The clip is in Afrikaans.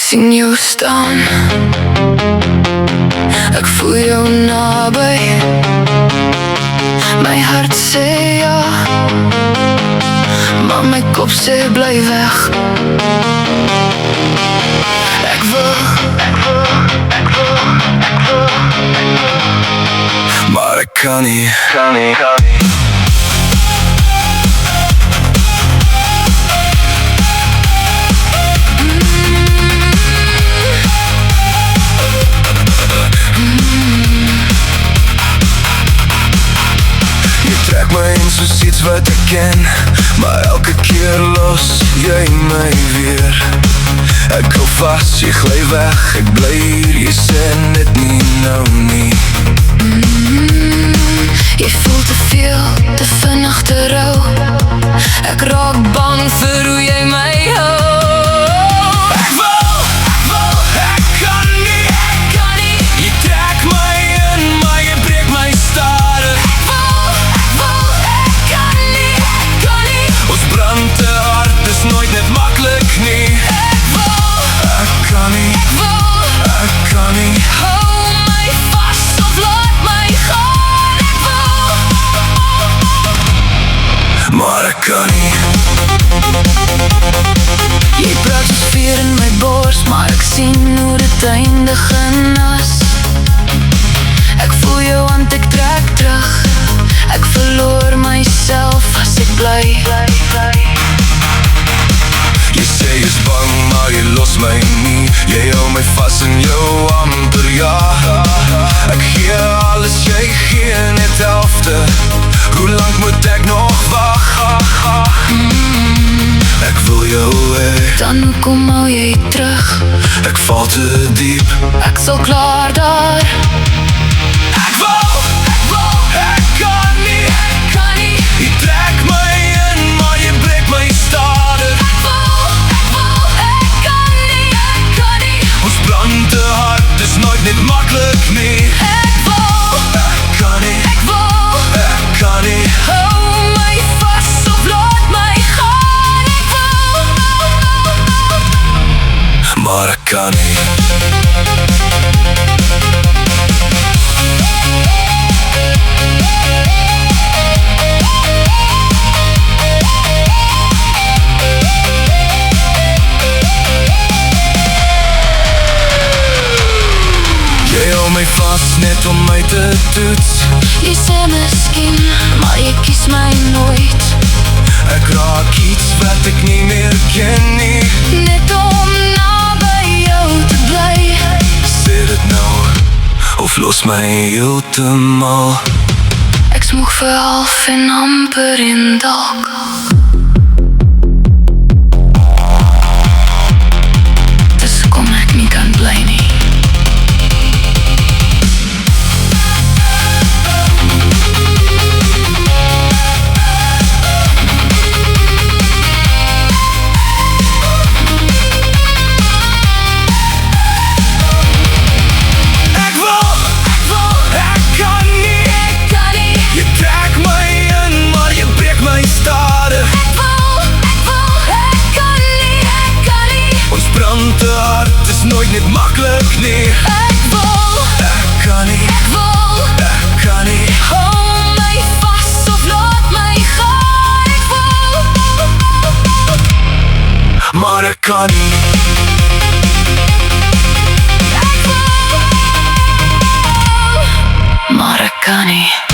sien jou staan, ek voel jou naby. My hart sê ja, maar my kop sê bly weg. Ek wil, maar ek kan nie. Trek my in soos iets wat ek ken, maar elke keer los jy my weer. Ek hou vast, jy gly weg, ek bly hier, jy sê net nie nou nie. Jy voel te veel, te vinnig te rou. Ek raak bang vir hoe jy my hou. Jy praat soos vuur in my bors, maar ek sien hoe dit eindig in as. Ek voel jou want ek trek terug, ek verloor myself as ek bly. Jy sê jy is bang, maar jy los my nie. Jy hou my vast in jou amper ja. Ek gee alles, jy gee net helfte. Hoe lang moet ek nog wag? Ek wil jou hê, dan kom hou jy terug. Ek val te diep, ek sal klaar daar. Ek kan nie. Jy trek my in, maar jy breek my stadig. Ek kan nie. Ons brand te hard, dis nooit net maklik nie. Ek kan nie. Hou my vast of laat my gaan. Maar ek kan nie. Jy hou my vast net om my te toets. Jy sê miskien, maar jy kies my nooit. Ek raak iets wat ek nie meer ken nie, net om naby jou te bly. Sê dit nou, of los my heeltemal. Ek smoeg vir half en amper en dalk. Dis kom ek nie kan bly nie. Nooit net maklik nie. Ek kan nie. Hou my vast of laat my gaan. Maar ek kan nie. Maar ek kan nie.